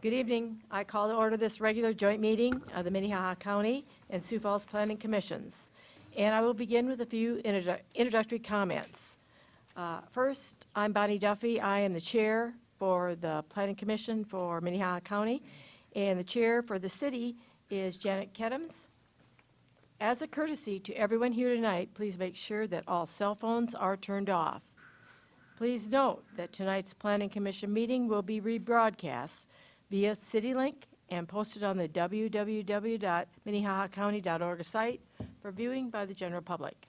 Good evening. I call to order this regular joint meeting of the Minnehaha County and Sioux Falls Planning Commissions. And I will begin with a few introductory comments. First, I'm Bonnie Duffy. I am the chair for the Planning Commission for Minnehaha County, and the chair for the city is Janet Kettams. As a courtesy to everyone here tonight, please make sure that all cell phones are turned off. Please note that tonight's Planning Commission meeting will be rebroadcast via CityLink and posted on the www.minnehahacounty.org site for viewing by the general public.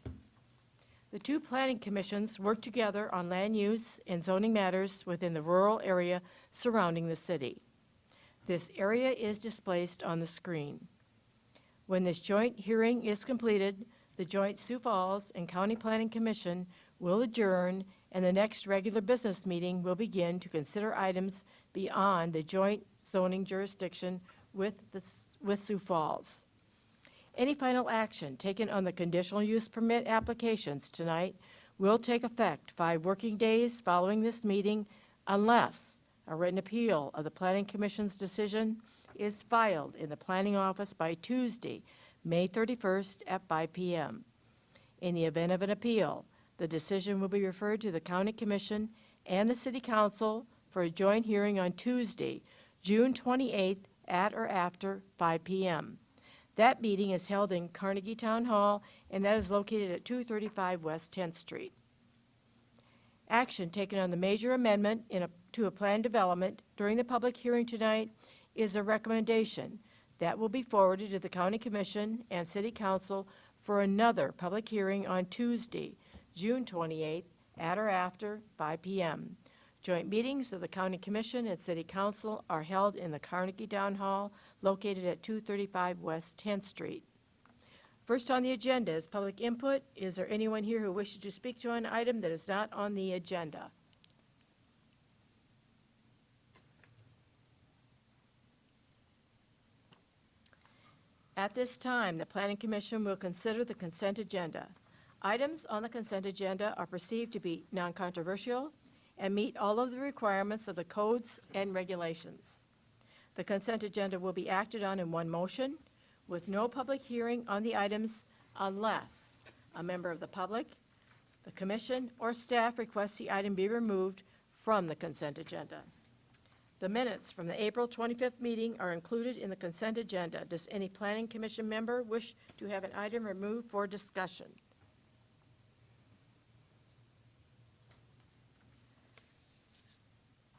The two planning commissions work together on land use and zoning matters within the rural area surrounding the city. This area is displayed on the screen. When this joint hearing is completed, the joint Sioux Falls and County Planning Commission will adjourn, and the next regular business meeting will begin to consider items beyond the joint zoning jurisdiction with Sioux Falls. Any final action taken on the conditional use permit applications tonight will take effect 5 working days following this meeting unless a written appeal of the Planning Commission's decision is filed in the Planning Office by Tuesday, May 31st at 5 p.m. In the event of an appeal, the decision will be referred to the County Commission and the City Council for a joint hearing on Tuesday, June 28th at or after 5 p.m. That meeting is held in Carnegie Town Hall, and that is located at 235 West 10th Street. Action taken on the major amendment to a plan development during the public hearing tonight is a recommendation that will be forwarded to the County Commission and City Council for another public hearing on Tuesday, June 28th at or after 5 p.m. Joint meetings of the County Commission and City Council are held in the Carnegie Town Hall located at 235 West 10th Street. First on the agenda is public input. Is there anyone here who wishes to speak to an item that is not on the agenda? At this time, the Planning Commission will consider the consent agenda. Items on the consent agenda are perceived to be non-controversial and meet all of the requirements of the codes and regulations. The consent agenda will be acted on in one motion with no public hearing on the items unless a member of the public, the commission, or staff requests the item be removed from the consent agenda. The minutes from the April 25th meeting are included in the consent agenda. Does any Planning Commission member wish to have an item removed for discussion?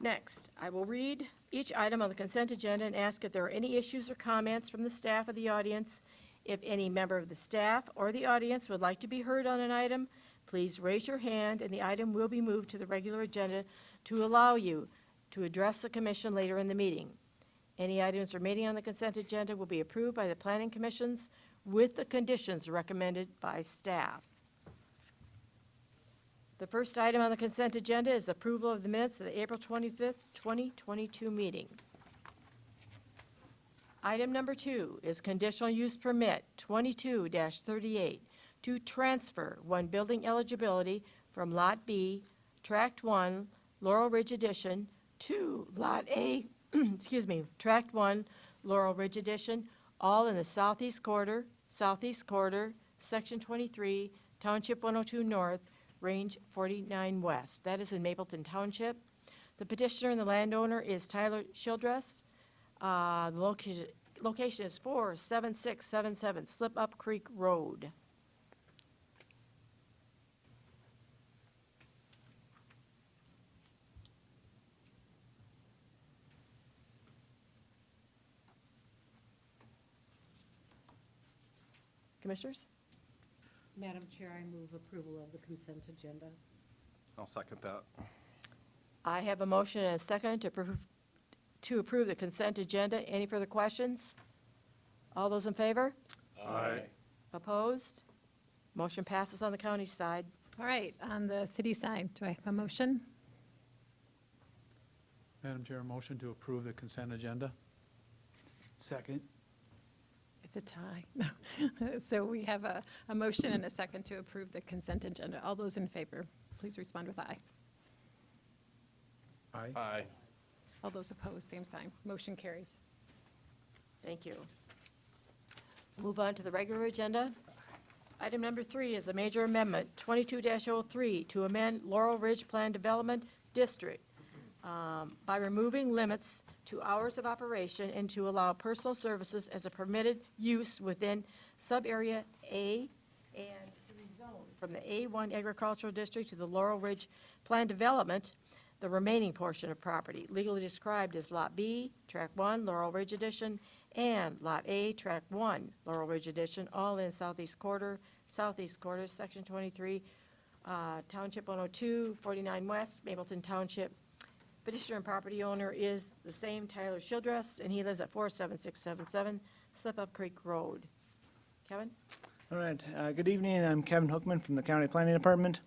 Next, I will read each item on the consent agenda and ask if there are any issues or comments from the staff or the audience. If any member of the staff or the audience would like to be heard on an item, please raise your hand and the item will be moved to the regular agenda to allow you to address the commission later in the meeting. Any items remaining on the consent agenda will be approved by the Planning Commissions with the conditions recommended by staff. The first item on the consent agenda is approval of the minutes of the April 25th, 2022 meeting. Item number 2 is conditional use permit 22-38 to transfer one building eligibility from Lot B, Tract 1, Laurel Ridge Addition, to Lot A, Tract 1, Laurel Ridge Addition, all in the southeast quarter, Section 23, Township 102 North, Range 49 West. That is in Mapleton Township. The petitioner and the landowner is Tyler Childress. The location is 47677 Slip Up Creek Road. Commissioners? Madam Chair, I move approval of the consent agenda. I'll second that. I have a motion and a second to approve the consent agenda. Any further questions? All those in favor? Aye. Opposed? Motion passes on the county side. All right, on the city side, do I have a motion? Madam Chair, a motion to approve the consent agenda. Second. It's a tie. So we have a motion and a second to approve the consent agenda. All those in favor, please respond with aye. Aye. Aye. All those opposed, same sign. Motion carries. Thank you. Move on to the regular agenda. Item number 3 is a major amendment, 22-03, to amend Laurel Ridge Plan Development District by removing limits to hours of operation and to allow personal services as a permitted use within sub-area A and to rezone from the A1 Agricultural District to the Laurel Ridge Plan Development, the remaining portion of property, legally described as Lot B, Track 1, Laurel Ridge Edition, and Lot A, Track 1, Laurel Ridge Edition, all in Southeast Quarter, Section 23, Township 102, 49 West, Mapleton Township. Petitioner and property owner is the same Tyler Childress, and he lives at 47677 Slip Up Creek Road. Kevin? All right, good evening. I'm Kevin Hookman from the County Planning Department.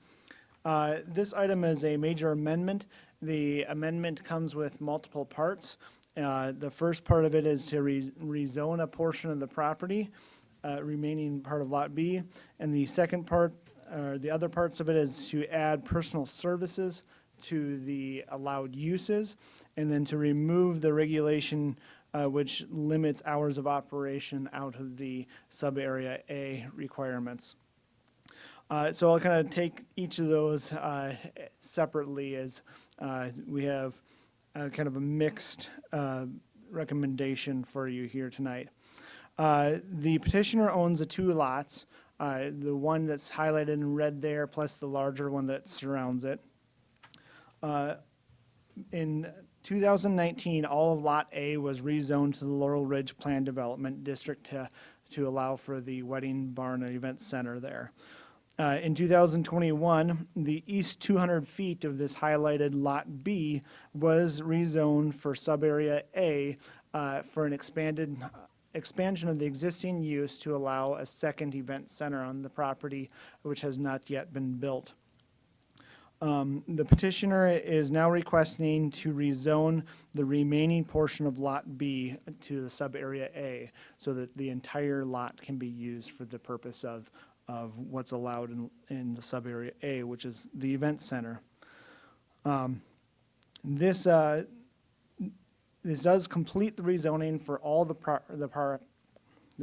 This item is a major amendment. The amendment comes with multiple parts. The first part of it is to rezone a portion of the property, remaining part of Lot B. And the second part, the other parts of it is to add personal services to the allowed uses, and then to remove the regulation which limits hours of operation out of the sub-area A requirements. So I'll kind of take each of those separately as we have kind of a mixed recommendation for you here tonight. The petitioner owns the 2 lots, the one that's highlighted in red there, plus the larger one that surrounds it. In 2019, all of Lot A was rezoned to the Laurel Ridge Plan Development District to allow for the wedding barn and event center there. In 2021, the east 200 feet of this highlighted Lot B was rezoned for sub-area A for an expansion of the existing use to allow a second event center on the property, which has not yet been built. The petitioner is now requesting to rezone the remaining portion of Lot B to the sub-area A so that the entire lot can be used for the purpose of what's allowed in the sub-area A, which is the event center. This does complete the rezoning for all the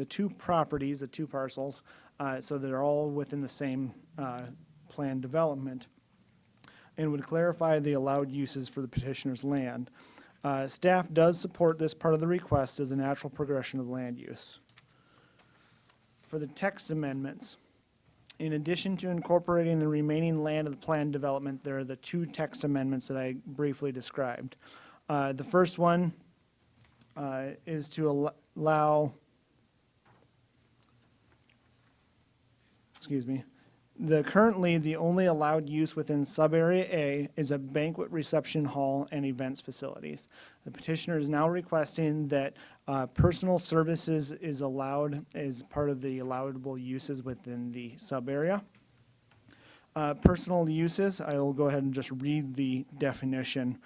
2 properties, the 2 parcels, so they're all within the same plan development, and would clarify the allowed uses for the petitioner's land. Staff does support this part of the request as a natural progression of land use. For the text amendments, in addition to incorporating the remaining land of the planned development, there are the 2 text amendments that I briefly described. The first one is to allow, currently the only allowed use within sub-area A is a banquet reception hall and events facilities. The petitioner is now requesting that personal services is allowed as part of the allowable uses within the sub-area. Personal uses, I will go ahead and just read the definition.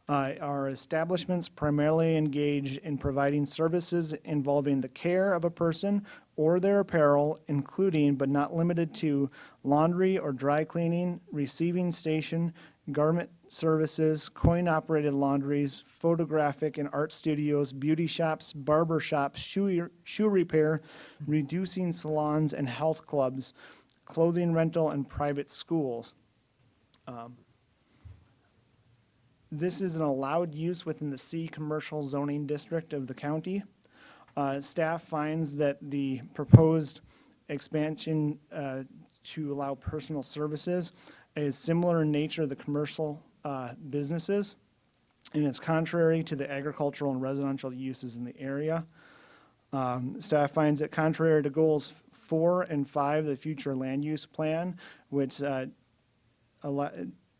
Are establishments primarily engaged in providing services involving the care of a person or their apparel, including but not limited to laundry or dry cleaning, receiving station, garment services, coin-operated laundries, photographic and art studios, beauty shops, barber shops, shoe repair, reducing salons and health clubs, clothing rental, and private schools. This is an allowed use within the C commercial zoning district of the county. Staff finds that the proposed expansion to allow personal services is similar in nature to the commercial businesses, and is contrary to the agricultural and residential uses in the area. Staff finds it contrary to goals 4 and 5 of the future land use plan, which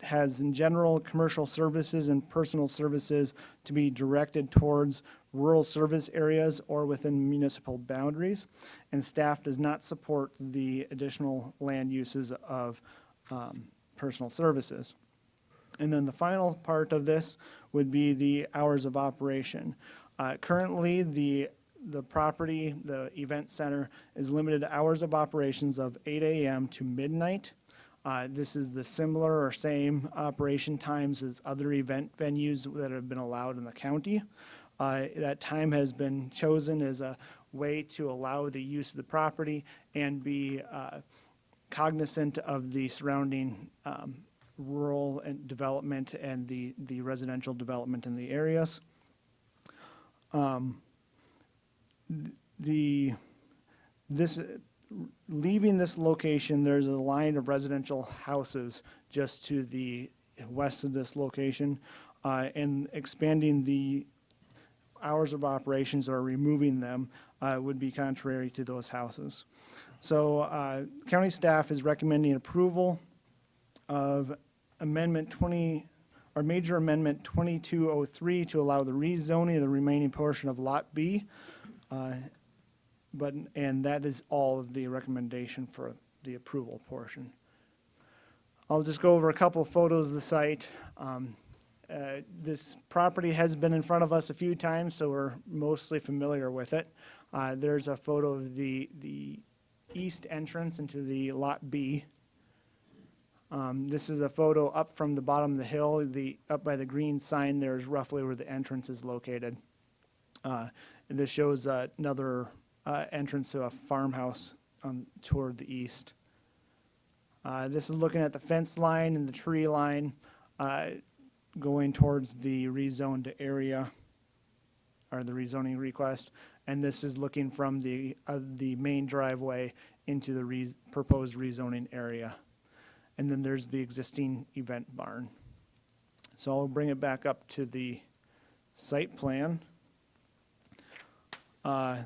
has in general commercial services and personal services to be directed towards rural service areas or within municipal boundaries, and staff does not support the additional land uses of personal services. And then the final part of this would be the hours of operation. Currently, the property, the event center, is limited to hours of operations of 8 a.m. to midnight. This is the similar or same operation times as other event venues that have been allowed in the county. That time has been chosen as a way to allow the use of the property and be cognizant of the surrounding rural and development and the residential development in the areas. Leaving this location, there's a line of residential houses just to the west of this location, and expanding the hours of operations or removing them would be contrary to those houses. So county staff is recommending approval of Amendment 20, or Major Amendment 2203 to allow the rezoning of the remaining portion of Lot B. And that is all of the recommendation for the approval portion. I'll just go over a couple of photos of the site. This property has been in front of us a few times, so we're mostly familiar with it. There's a photo of the east entrance into the Lot B. This is a photo up from the bottom of the hill. Up by the green sign there is roughly where the entrance is located. And this shows another entrance to a farmhouse toward the east. This is looking at the fence line and the tree line going towards the rezoned area, or the rezoning request. And this is looking from the main driveway into the proposed rezoning area. And then there's the existing event barn. So I'll bring it back up to the site plan. I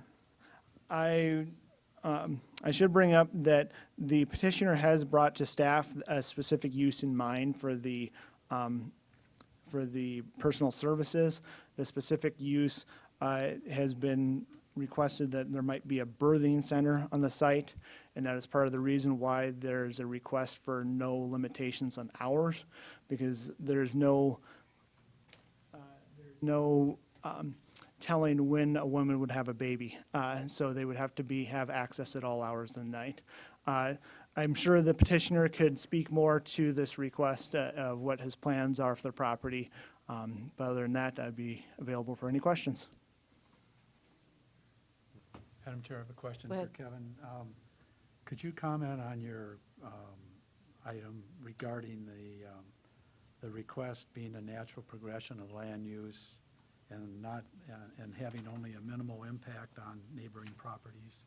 should bring up that the petitioner has brought to staff a specific use in mind for the personal services. The specific use has been requested that there might be a birthing center on the site, and that is part of the reason why there's a request for no limitations on hours, because there's no telling when a woman would have a baby. So they would have to have access at all hours of the night. I'm sure the petitioner could speak more to this request of what his plans are for the property. But other than that, I'd be available for any questions. Madam Chair, I have a question Go for ahead. Kevin. Could you comment on your item regarding the request being a natural progression of land use and not, and having only a minimal impact on neighboring properties?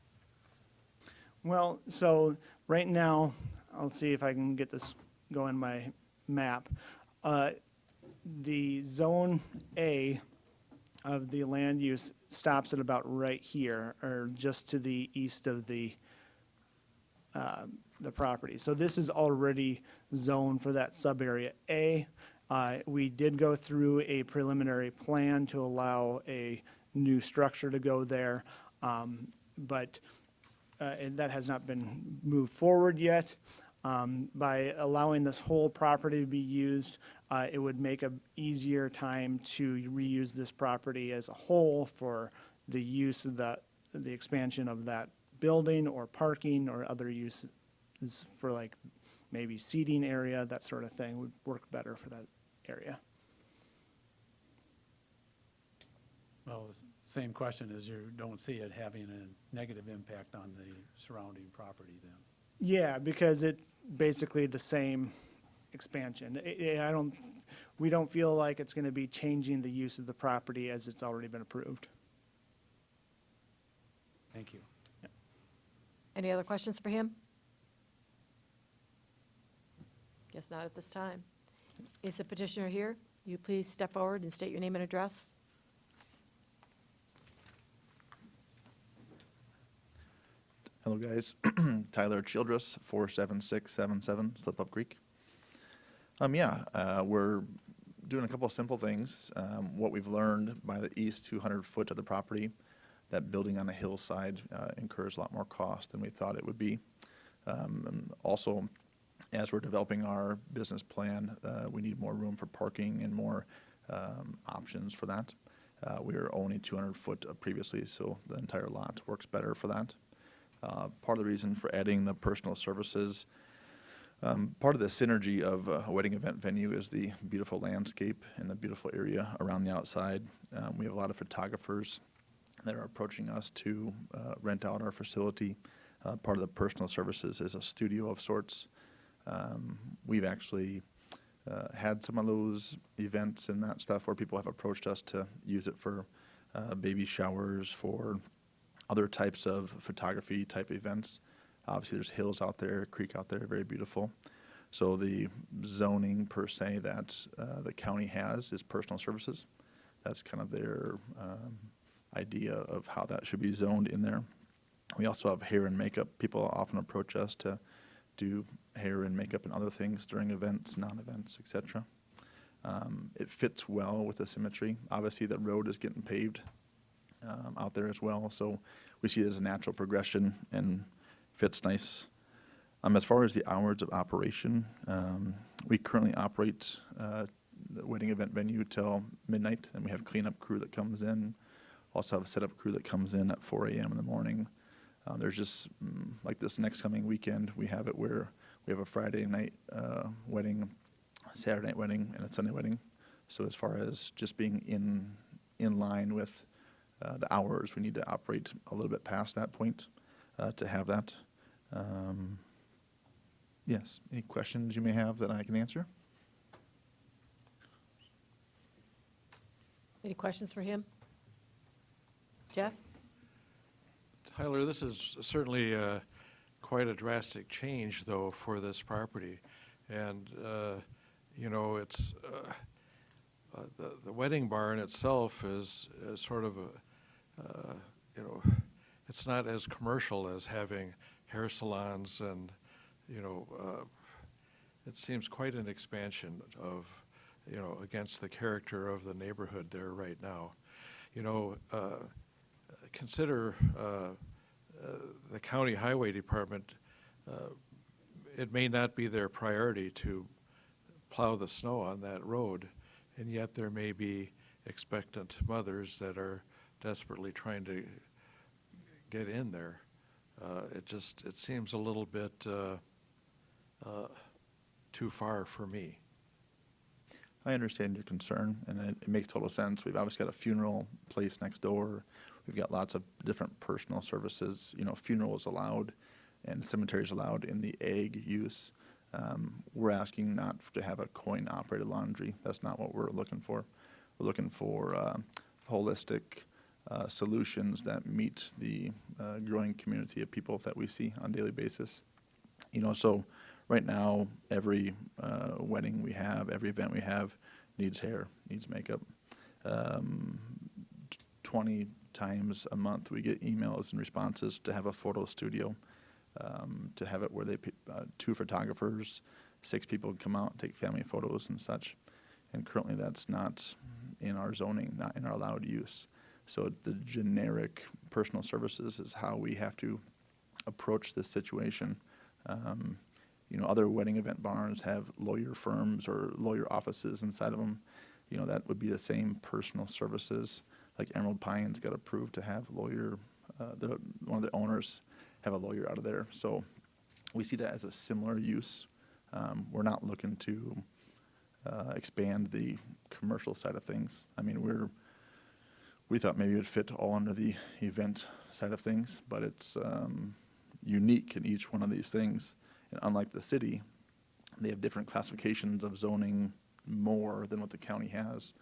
Well, so right now, I'll see if I can get this going in my map. The Zone A of the land use stops at about right here, or just to the east of the property. So this is already zoned for that sub-area A. We did go through a preliminary plan to allow a new structure to go there, but and that has not been moved forward yet. By allowing this whole property to be used, it would make an easier time to reuse this property as a whole for the use of the expansion of that building or parking or other uses for like maybe seating area, that sort of thing would work better for that area. Well, same question is you don't see it having a negative impact on the surrounding property then? Yeah, because it's basically the same expansion. We don't feel like it's going to be changing the use of the property as it's already been approved. Thank you. Any other questions for him? Guess not at this time. Is the petitioner here? You please step forward and state your name and address. Hello, guys. Tyler Childress, 47677 Slip Up Creek. We're doing a couple of simple things. What we've learned by the east 200 foot of the property, that building on a hillside incurs a lot more cost than we thought it would be. And also, as we're developing our business plan, we need more room for parking and more options for that. We were only 200 foot previously, so the entire lot works better for that. Part of the reason for adding the personal services Part of the synergy of a wedding event venue is the beautiful landscape and the beautiful area around the outside. We have a lot of photographers that are approaching us to rent out our facility. Part of the personal services is a studio of sorts. We've actually had some of those events and that stuff where people have approached us to use it for baby showers, for other types of photography type events. Obviously, there's hills out there, a creek out there, very beautiful. So the zoning per se that the county has is personal services. That's kind of their idea of how that should be zoned in there. We also have hair and makeup. People often approach us to do hair and makeup and other things during events, non-events, etc. It fits well with the symmetry. Obviously, the road is getting paved out there as well, so we see it as a natural progression and fits nice. As far as the hours of operation, we currently operate the wedding event venue till midnight, and we have cleanup crew that comes in. Also have a setup crew that comes in at 4 a.m. in the morning. There's just, like this next coming weekend, we have it where we have a Friday night wedding, Saturday night wedding, and a Sunday wedding. So as far as just being in line with the hours, we need to operate a little bit past that point to have that. Yes, any questions you may have that I can answer? Any questions for him? Jeff? Tyler, this is certainly quite a drastic change, though, for this property. And, you know, it's, the wedding barn itself is sort of a, you know, it's not as commercial as having hair salons and, you know, it seems quite an expansion of, you know, against the character of the neighborhood there right now. You know, consider the county highway department, it may not be their priority to plow the snow on that road, and yet there may be expectant mothers that are desperately trying to get in there. It seems a little bit too far for me. I understand your concern, and it makes total sense. We've obviously got a funeral place next door. We've got lots of different personal services. You know, funeral is allowed, and cemetery is allowed in the ag use. We're asking not to have a coin-operated laundry. That's not what we're looking for. We're looking for holistic solutions that meet the growing community of people that we see on a daily basis. You know, so right now, every wedding we have, every event we have needs hair, needs makeup. 20 times a month we get emails and responses to have a photo studio, to have it where they 2 photographers, 6 people come out and take family photos and such. And currently that's not in our zoning, not in our allowed use. So the generic personal services is how we have to approach this situation. You know, other wedding event barns have lawyer firms or lawyer offices inside of them. You know, that would be the same personal services. Like Emerald Pines got approved to have lawyer, one of the owners have a lawyer out of there. So we see that as a similar use. We're not looking to expand the commercial side of things. I mean, we thought maybe it would fit all under the event side of things, but it's unique in each one of these things. And unlike the city, they have different classifications of zoning more than what the county has.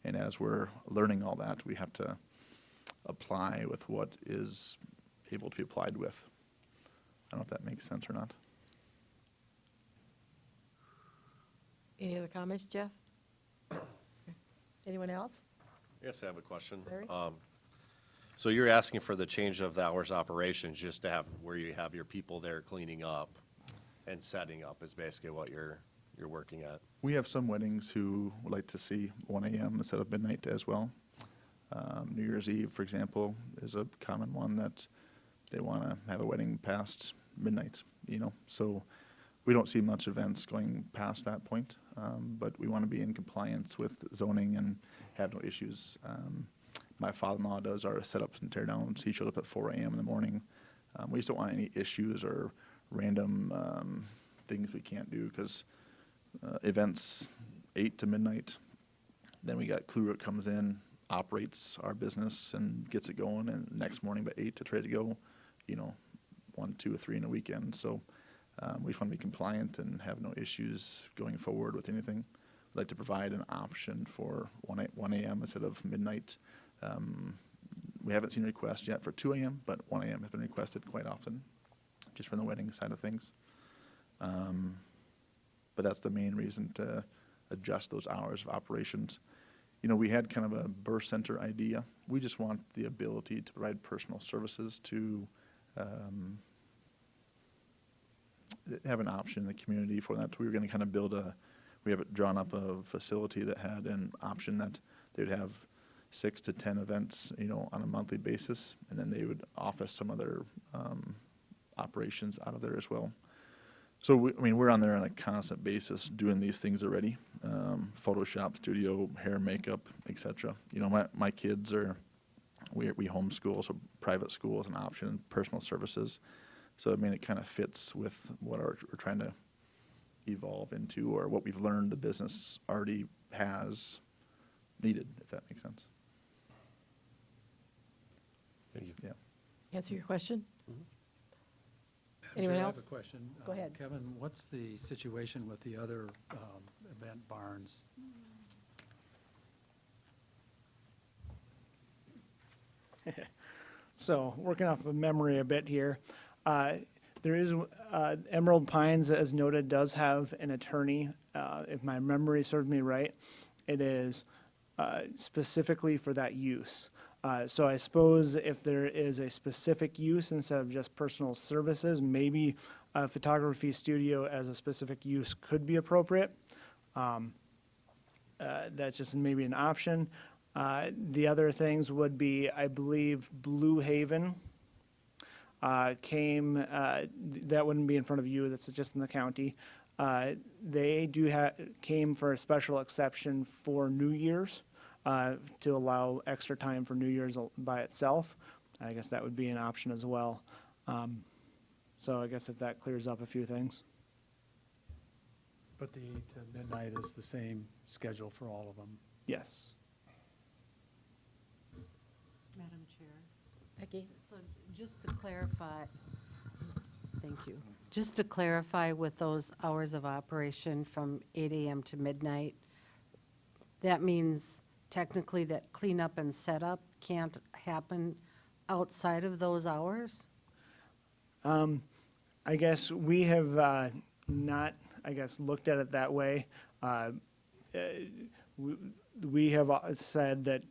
And as we're learning all that, we have to apply with what is able to be applied with. I don't know if that makes sense or not. Any other comments, Jeff? Anyone else? Yes, I have a question. Larry? So you're asking for the change of the hours of operations just to have, where you have your people there cleaning up and setting up is basically what you're working at. We have some weddings who would like to see 1 a.m. instead of midnight as well. New Year's Eve, for example, is a common one that they want to have a wedding past midnight, you know. So we don't see much events going past that point, but we want to be in compliance with zoning and have no issues. My father-in-law does our setups and teardowns. He showed up at 4 a.m. in the morning. We just don't want any issues or random things we can't do, because events 8 to midnight, then we got crew that comes in, operates our business and gets it going, and next morning by 8 to try to go, 1, 2, or 3 in a weekend. So we just want to be compliant and have no issues going forward with anything. We'd like to provide an option for 1 a.m. instead of midnight. We haven't seen a request yet for 2 a.m., but 1 a.m. has been requested quite often, just from the wedding side of things. But that's the main reason to adjust those hours of operations. We had kind of a birth center idea. We just want the ability to provide personal services to have an option in the community for that. We were going to kind of we have it drawn up a facility that had an option that they would have 6 to 10 events, on a monthly basis, and then they would office some of their operations out of there as well. So, we're on there on a constant basis doing these things already. Photoshop, studio, hair, makeup, etc. My kids we homeschool, so private school is an option, personal services. So, it kind of fits with what we're trying to evolve into, or what we've learned the business already has needed, if that makes sense. Thank you. Yeah. Answer your question? Madam Anyone Chair, I have else? a question. Go ahead. Kevin, what's the situation with the other event barns? So, working off of memory a bit here, there is, Emerald Pines, as noted, does have an attorney. If my memory serves me right, it is specifically for that use. So I suppose if there is a specific use instead of just personal services, maybe a photography studio as a specific use could be appropriate. That's just maybe an option. The other things would be, I believe, Blue Haven came, that wouldn't be in front of you, that's just in the county. They came for a special exception for New Year's, to allow extra time for New Year's by itself. I guess that would be an option as well. So I guess if that clears up a few things. But the 8 to midnight is the same schedule for all of them. Yes. Madam Chair, Becky? so just to clarify, thank you. Just to clarify with those hours of operation from 8 a.m. to midnight, that means technically that cleanup and setup can't happen outside of those hours? I guess we have not, looked at it that way. We have said that,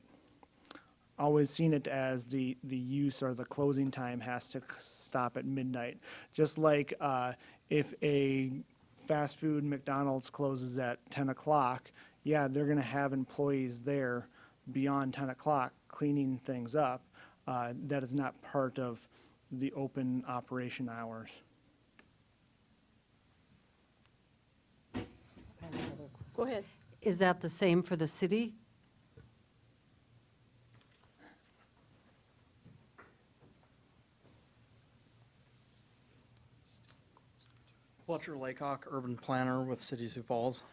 always seen it as the use or the closing time has to stop at midnight. Just like if a fast food McDonald's closes at 10 o'clock, yeah, they're going to have employees there beyond 10 o'clock cleaning things up. That is not part of the open operation hours. Go ahead. Is that the same for the city? Fletcher Laycock, urban planner with City of Sioux Falls.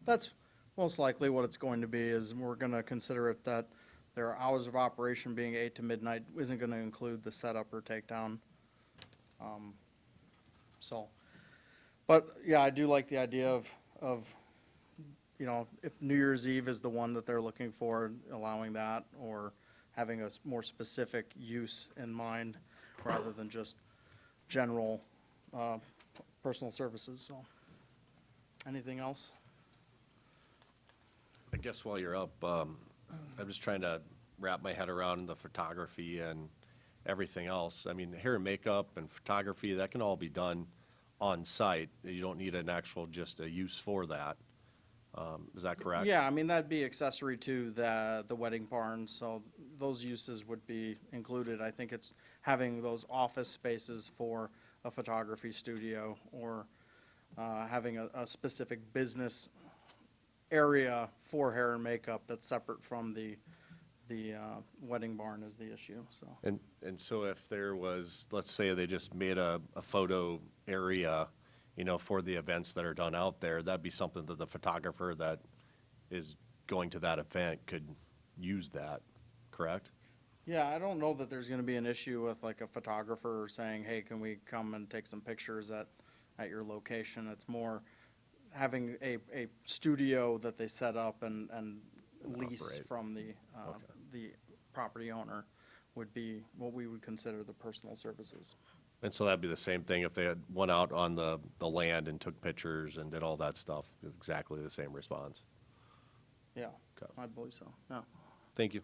That's most likely what it's going to be, is we're going to consider it that their hours of operation being 8 to midnight isn't going to include the setup or takedown. But yeah, I do like the idea of, if New Year's Eve is the one that they're looking for, allowing that, or having a more specific use in mind rather than just general personal services. So, anything else? I guess while you're up, I'm just trying to wrap my head around the photography and everything else. I mean, hair and makeup and photography, that can all be done on site. You don't need an actual, just a use for that. Is that correct? Yeah, I mean, that'd be accessory to the wedding barn, so those uses would be included. I think it's having those office spaces for a photography studio, or having a specific business area for hair and makeup that's separate from the wedding barn is the issue, so. And so if there was, let's say they just made a photo area for the events that are done out there, that'd be something that the photographer that is going to that event could use that, correct? Yeah, I don't know that there's gonna be an issue with like a photographer saying, hey, can we come and take some pictures at your location? It's more having a studio that they set up and lease Operate. from the property owner would be what we would consider the personal services. And so that'd be the same thing if they had went out on the land and took pictures and did all that stuff, exactly the same response. Yeah, Okay. I believe so, yeah. Thank you.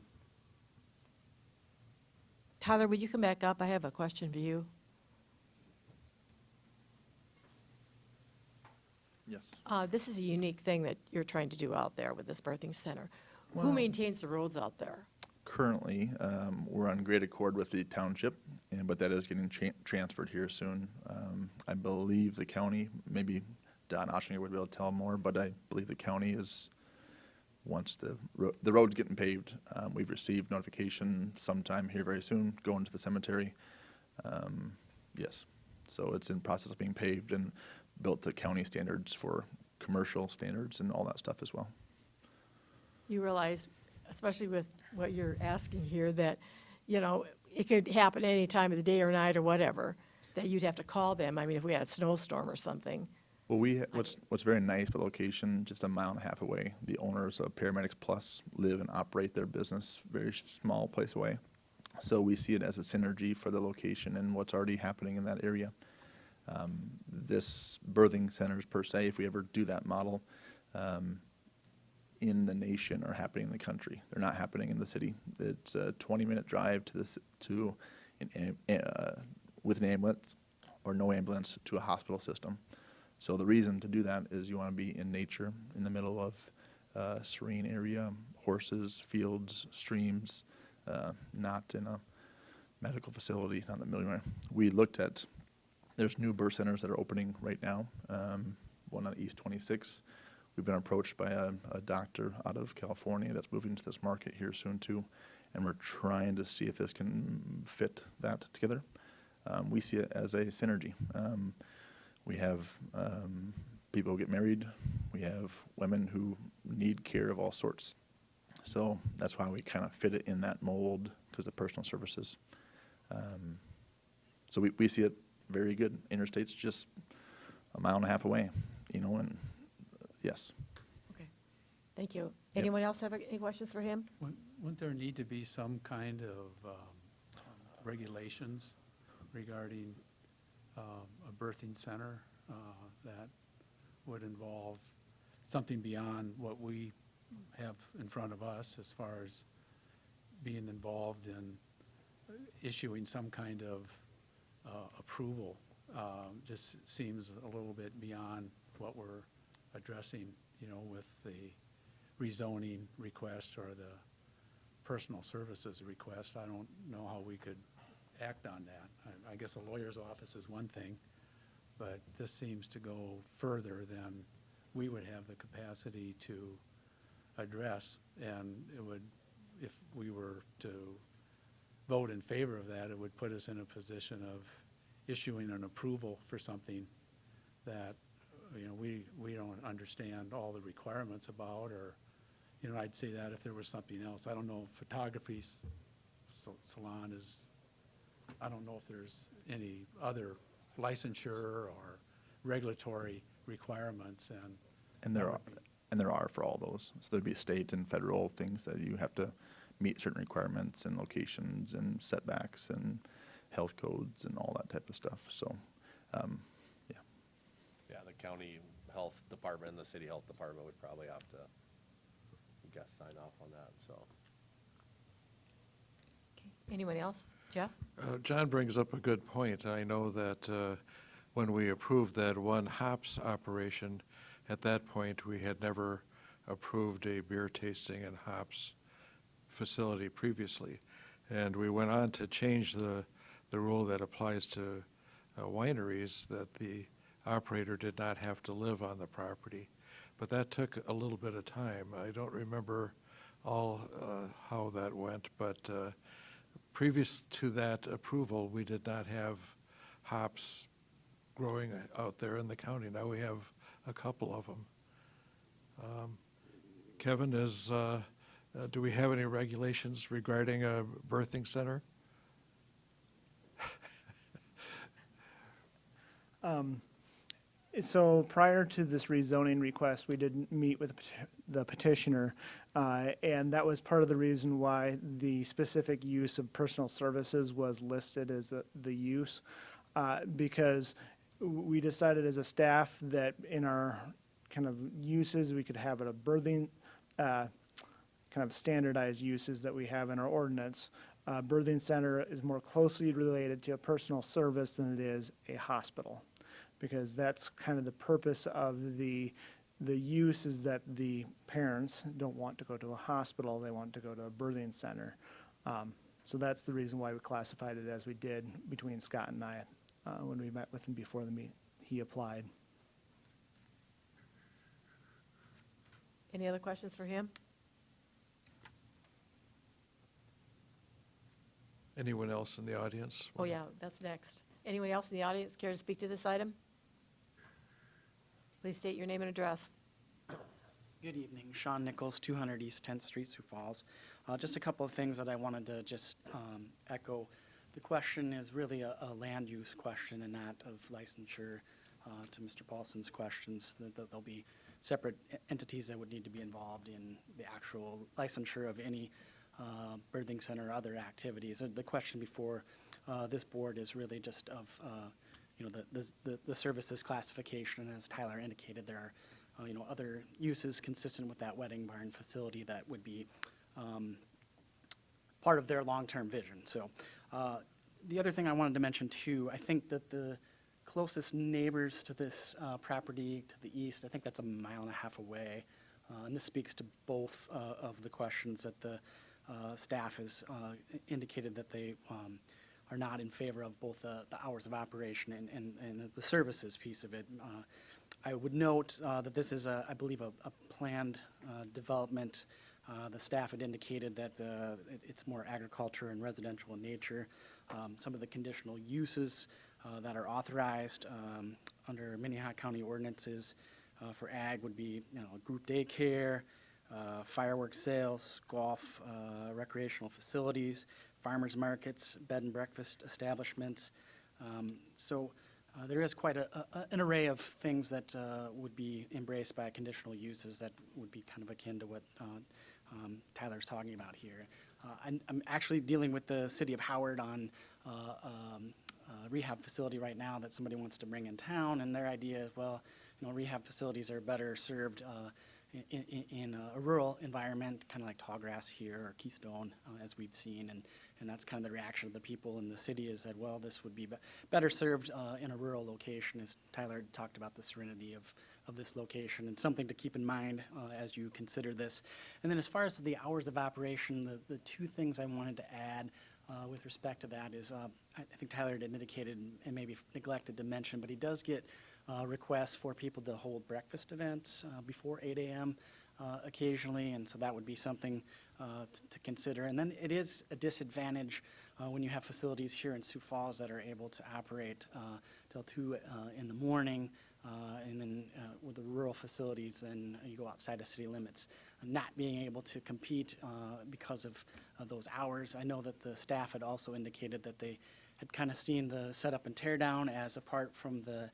Tyler, would you come back up? I have a question for you. Yes. This is a unique thing that you're trying to do out there with this birthing center. Who Well- maintains the roads out there? Currently, we're on great accord with the township, but that is getting transferred here soon. I believe the county, maybe Don Oshinger would be able to tell more, but I believe the county is, once the road's getting paved, we've received notification sometime here very soon, going to the cemetery. Yes, so it's in process of being paved and built to county standards for commercial standards and all that stuff as well. You realize, especially with what you're asking here, that, it could happen any time of the day or night or whatever, that you'd have to call them. I mean, if we had a snowstorm or something. Well, what's very nice about the location, just a mile and a half away, the owners of Paramedics Plus live and operate their business very small place away. So we see it as a synergy for the location and what's already happening in that area. This birthing centers per se, if we ever do that model, in the nation are happening in the country. They're not happening in the city. It's a 20-minute drive with an ambulance or no ambulance to a hospital system. So the reason to do that is you want to be in nature, in the middle of a serene area, horses, fields, streams, not in a medical facility, not in the middle of. We looked at, there's new birth centers that are opening right now, one on East 26. We've been approached by a doctor out of California that's moving to this market here soon too, and we're trying to see if this can fit that together. We see it as a synergy. We have people who get married. We have women who need care of all sorts. So that's why we kind of fit it in that mold, because of personal services. So we see it very good. Interstate's just a mile and a half away, and yes. Okay, thank you. Anyone else have any questions for him? Wouldn't there need to be some kind of regulations regarding a birthing center that would involve something beyond what we have in front of us as far as being involved in issuing some kind of approval? Just seems a little bit beyond what we're addressing, with the rezoning request or the personal services request. I don't know how we could act on that. I guess a lawyer's office is one thing, but this seems to go further than we would have the capacity to address. And it would, if we were to vote in favor of that, it would put us in a position of issuing an approval for something that, we don't understand all the requirements about, or, I'd say that if there was something else. I don't know if photography salon is, I don't know if there's any other licensure or regulatory requirements, And there are for all those. So there'd be state and federal things that you have to meet certain requirements and locations and setbacks and health codes and all that type of stuff. So, yeah. Yeah, the county health department and the city health department would probably have to, I guess, sign off on that, so. Okay. Anyone else? Jeff? John brings up a good point. I know that when we approved that one hops operation, at that point, we had never approved a beer tasting and hops facility previously. And we went on to change the rule that applies to wineries, that the operator did not have to live on the property. But that took a little bit of time. I don't remember all how that went, but previous to that approval, we did not have hops growing out there in the county. Now we have a couple of them. Kevin, do we have any regulations regarding a birthing center? So prior to this rezoning request, we did meet with the petitioner, and that was part of the reason why the specific use of personal services was listed as the use, because we decided as a staff that in our kind of uses, we could have it a birthing, kind of standardized uses that we have in our ordinance. Birthing center is more closely related to a personal service than it is a hospital, because that's kind of the purpose of the use is that the parents don't want to go to a hospital, they want to go to a birthing center. So that's the reason why we classified it as we did between Scott and I when we met with him before the meet. He applied. Any other questions for him? Anyone else in the audience? Oh, yeah, that's next. Anyone else in the audience care to speak to this item? Please state your name and address. Good evening, Sean Nichols, 200 East 10th Street, Sioux Falls. Just a couple of things that I wanted to just echo. The question is really a land use question and not of licensure. To Mr. Paulson's questions, there'll be separate entities that would need to be involved in the actual licensure of any birthing center or other activities. The question before this board is really just of the services classification. As Tyler indicated, there are other uses consistent with that wedding barn facility that would be part of their long-term vision. So the other thing I wanted to mention too, I think that the closest neighbors to this property to the east, I think that's 1.5 miles away. And this speaks to both of the questions that the staff has indicated that they are not in favor of both the hours of operation and the services piece of it. I would note that this is, I believe, a planned development. The staff had indicated that it's more agriculture and residential in nature. Some of the conditional uses that are authorized under Minnehaha County ordinances for ag would be, group daycare, fireworks sales, golf, recreational facilities, farmers markets, bed and breakfast establishments. So there is quite an array of things that would be embraced by conditional uses that would be kind of akin to what Tyler's talking about here. I'm actually dealing with the city of Howard on a rehab facility right now that somebody wants to bring in town, and their idea is, well, rehab facilities are better served in a rural environment, kind of like Tallgrass here or Keystone, as we've seen, and that's kind of the reaction of the people in the city is that, well, this would be better served in a rural location, as Tyler talked about the serenity of this location, and something to keep in mind as you consider this. And then as far as the hours of operation, the two things I wanted to add with respect to that is, I think Tyler had indicated and maybe neglected to mention, but he does get requests for people to hold breakfast events before 8 a.m. Occasionally, and so that would be something to consider. And then it is a disadvantage when you have facilities here in Sioux Falls that are able to operate till 2 in the morning, and then with the rural facilities, then you go outside of city limits, not being able to compete because of those hours. I know that the staff had also indicated that they had kind of seen the setup and tear down as apart from the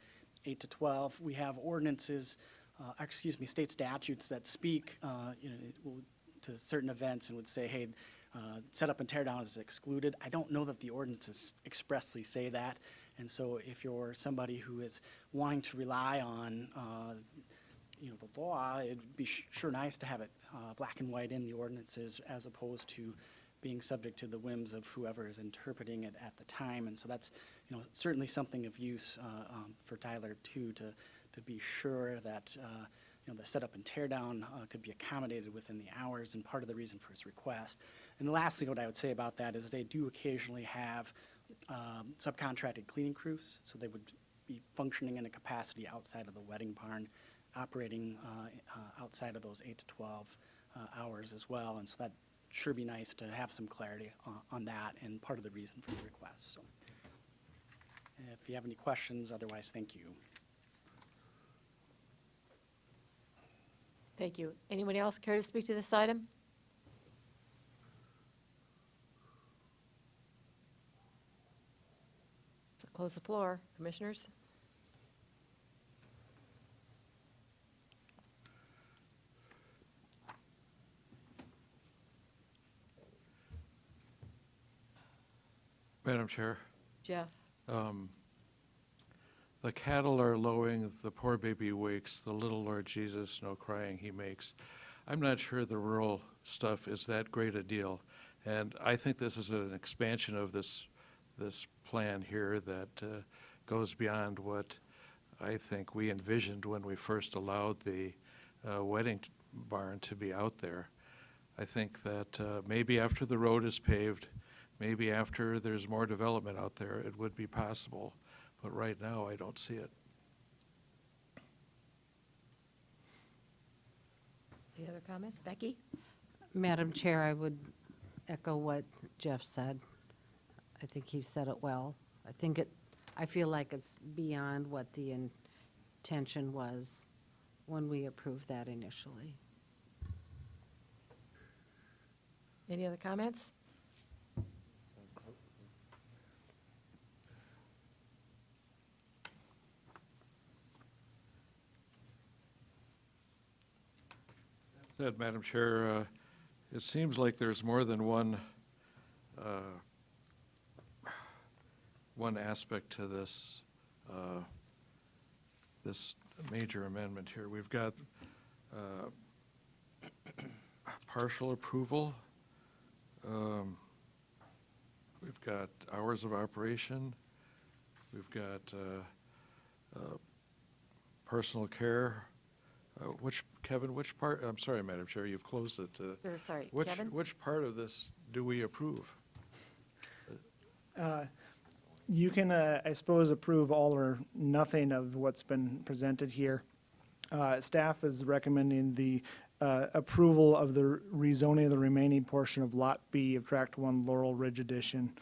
8 to 12. We have ordinances, state statutes that speak to certain events and would say, hey, setup and tear down is excluded. I don't know that the ordinances expressly say that. And so if you're somebody who is wanting to rely on the law, it'd be sure nice to have it black and white in the ordinances as opposed to being subject to the whims of whoever is interpreting it at the time. And so that's certainly something of use for Tyler too, to be sure that the setup and tear down could be accommodated within the hours, and part of the reason for his request. And the last thing what I would say about that is they do occasionally have subcontracted cleaning crews, so they would be functioning in a capacity outside of the wedding barn, operating outside of those 8 to 12 hours as well. And so that sure be nice to have some clarity on that, and part of the reason for the request. So. If you have any questions, otherwise, thank you. Thank you. Anyone else care to speak to this item? So close the floor, commissioners. Madam Chair, Jeff? the cattle are lowing, the poor baby wakes, the little Lord Jesus no crying he makes. I'm not sure the rural stuff is that great a deal. And I think this is an expansion of this plan here that goes beyond what I think we envisioned when we first allowed the wedding barn to be out there. I think that maybe after the road is paved, maybe after there's more development out there, it would be possible. But right now, I don't see it. Any other comments? Becky? Madam Chair, I would echo what Jeff said. I think he said it well. I feel like it's beyond what the intention was when we approved that initially. Any other comments? Said, Madam Chair, it seems like there's more than one aspect to this this major amendment here. We've got partial approval. We've got hours of operation. We've got personal care. Kevin, which part, I'm sorry, Madam Chair, you've closed it. Or, sorry, Which Kevin? part of this do we approve? You can, I suppose, approve all or nothing of what's been presented here. Staff is recommending the approval of the rezoning of the remaining portion of Lot B of Tract 1 Laurel Ridge Edition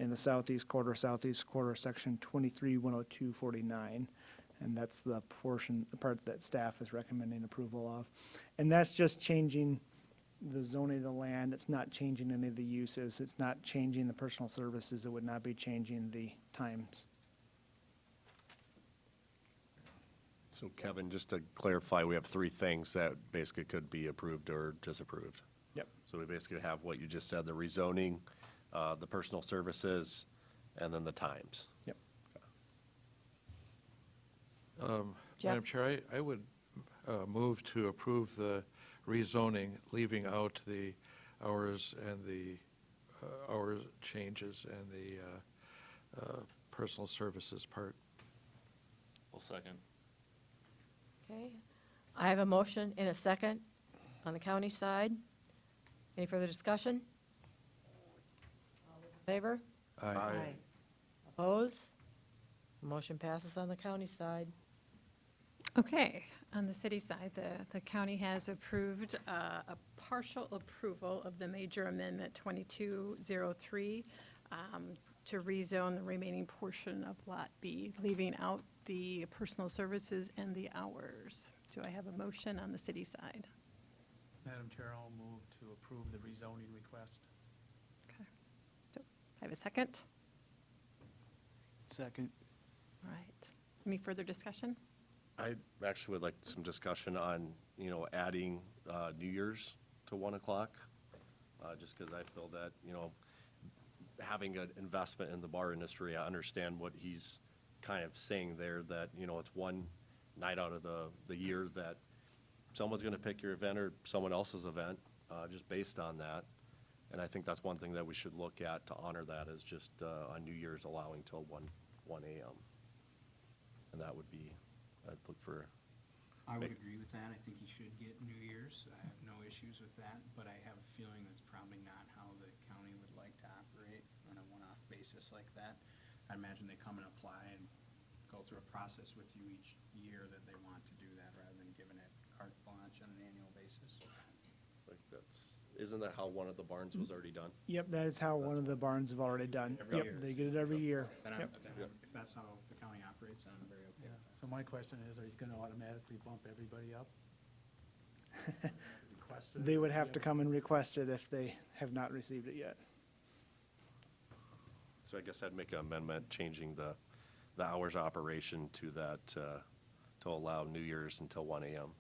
in the southeast quarter, section 23-102-49. And that's the part that staff is recommending approval of. And that's just changing the zoning of the land. It's not changing any of the uses. It's not changing the personal services. It would not be changing the times. So Kevin, just to clarify, we have three things that basically could be approved or disapproved. Yep. So we basically have what you just said, the rezoning, the personal services, and then the times. Yep. Jeff? Madam Chair, I would move to approve the rezoning, leaving out the hours and the hour changes and the personal services part. I'll second. Okay. I have a motion and a second on the county side. Any further discussion? All those in favor? Aye. Oppose? Motion passes on the county side. Okay, on the city side, the county has approved a partial approval of the major amendment 2203 to rezone the remaining portion of Lot B, leaving out the personal services and the hours. Do I have a motion on the city side? Madam Chair, I'll move to approve the rezoning request. Okay. Do I have a second? Second. All right. Any further discussion? I actually would like some discussion on, adding New Year's to 1 o'clock, just because I feel that, having an investment in the bar industry, I understand what he's kind of saying there, that, it's one night out of the year that someone's going to pick your event or someone else's event, just based on that. And I think that's one thing that we should look at to honor that, is just on New Year's allowing till 1 a.m. And that would be, I'd look for. I would agree with that. I think he should get New Year's. I have no issues with that, but I have a feeling that's probably not how the county would like to operate on a one-off basis like that. I imagine they come and apply and go through a process with you each year that they want to do that, rather than giving it carte blanche on an annual basis. Like that's Isn't that how one of the barns was already done? Yep, that is how one of the barns have already done. Every Yep, year. they get it every year. Then Yep. if that's how the county operates, then I'm very okay with that. So my question is, are you going to automatically bump everybody up? Requested They or would have to whatever? come and request it if they have not received it yet. So I guess I'd make an amendment changing the hours of operation to that, to allow New Year's until 1 AM.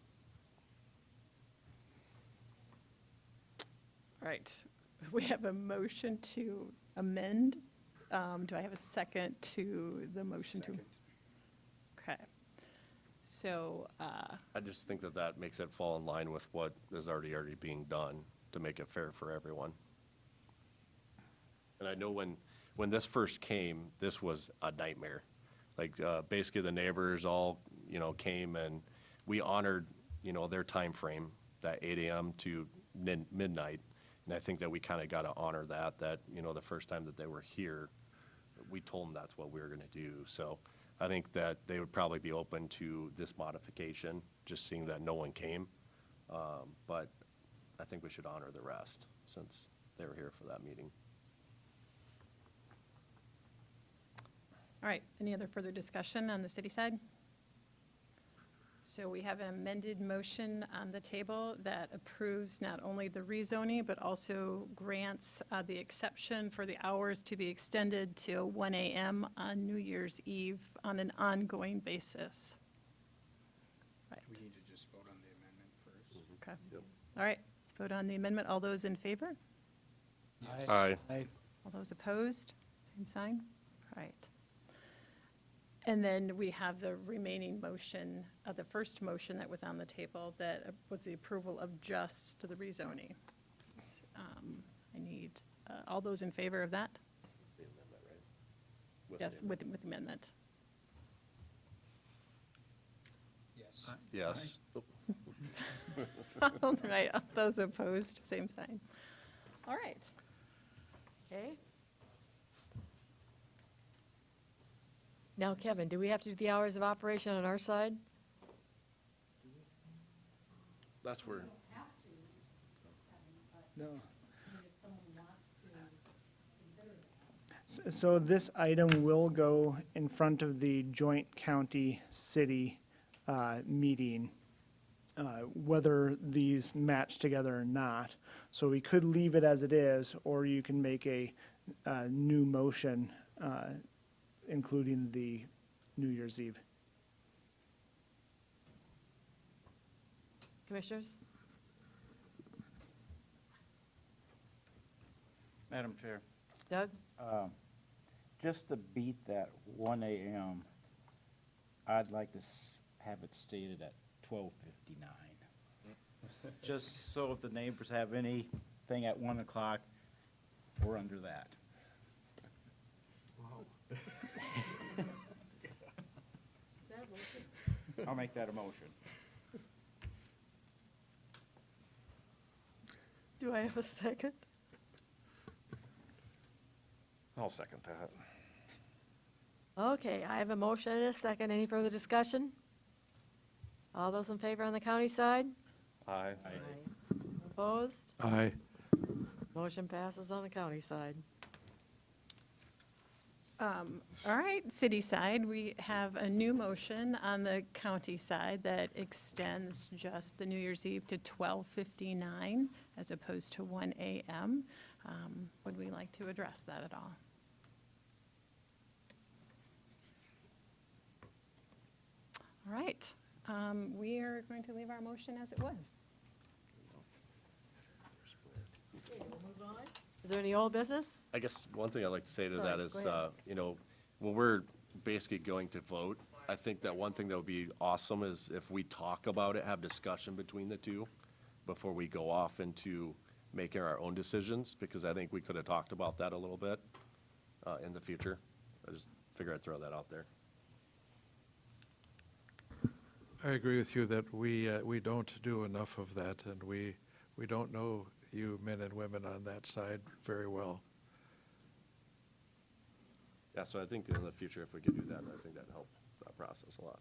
All right, we have a motion to amend. Do I have a second to the motion to? Okay. So, I just think that that makes it fall in line with what is already being done to make it fair for everyone. And I know when this first came, this was a nightmare. Like, basically the neighbors all, came and we honored, their time frame, that 8 AM to midnight. And I think that we kind of got to honor that, the first time that they were here, we told them that's what we were going to do. So I think that they would probably be open to this modification, just seeing that no one came. But I think we should honor the rest since they were here for that meeting. all right, any other further discussion on the city side? So we have an amended motion on the table that approves not only the rezoning, but also grants the exception for the hours to be extended till 1 AM on New Year's Eve on an ongoing basis. Right, We need to just vote on the amendment first. okay. Yep. All right, let's vote on the amendment. All those in favor? Aye. All those opposed? Same sign? All right. And then we have the remaining motion, the first motion that was on the table that was the approval of just the rezoning. I need, all those in favor of that? The amendment, right? With Yes, the amendment. with amendment. Yes. Yes. All right, all those opposed, same sign. All right. Okay. Now, Kevin, do we have to do the hours of operation on our side? That's where, No. So this item will go in front of the joint county-city meeting, whether these match together or not. So we could leave it as it is, or you can make a new motion, including the New Year's Eve. Commissioners? Madam Chair, Doug? just to beat that 1 AM, I'd like to have it stated at 12:59. Just so if the neighbors have anything at 1 o'clock, we're under that. I'll make that a motion. Do I have a second? I'll second that. Okay, I have a motion and a second. Any further discussion? All those in favor on the county side? Aye. Opposed? Aye. Motion passes on the county side. All right, city side, we have a new motion on the county side that extends just the New Year's Eve to 12:59 as opposed to 1 AM. Would we like to address that at all? All right, we are going to leave our motion as it was. Is there any old business? I guess one thing I'd like to say to Sorry, that go is, ahead. when we're basically going to vote, I think that one thing that would be awesome is if we talk about it, have discussion between the two before we go off into making our own decisions, because I think we could have talked about that a little bit in the future. I just figured I'd throw that out there. I agree with you that we don't do enough of that, and we don't know you men and women on that side very well. Yeah, so I think in the future, if we could do that, I think that'd help that process a lot.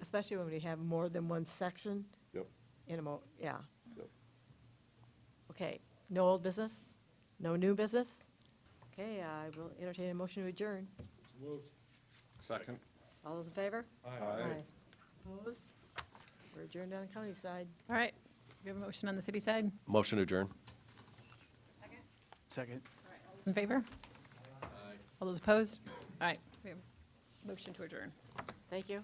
Especially when we have more than one section Yep. yeah. Yep. Okay, no old business? No new business? Okay, I will entertain a motion to adjourn. Second. All those in favor? Aye. Opposed? We're adjourned on the county side. All right, we have a motion on the city side. Motion to adjourn. Second. In favor? All those opposed? All right, we have a motion to adjourn. Thank you.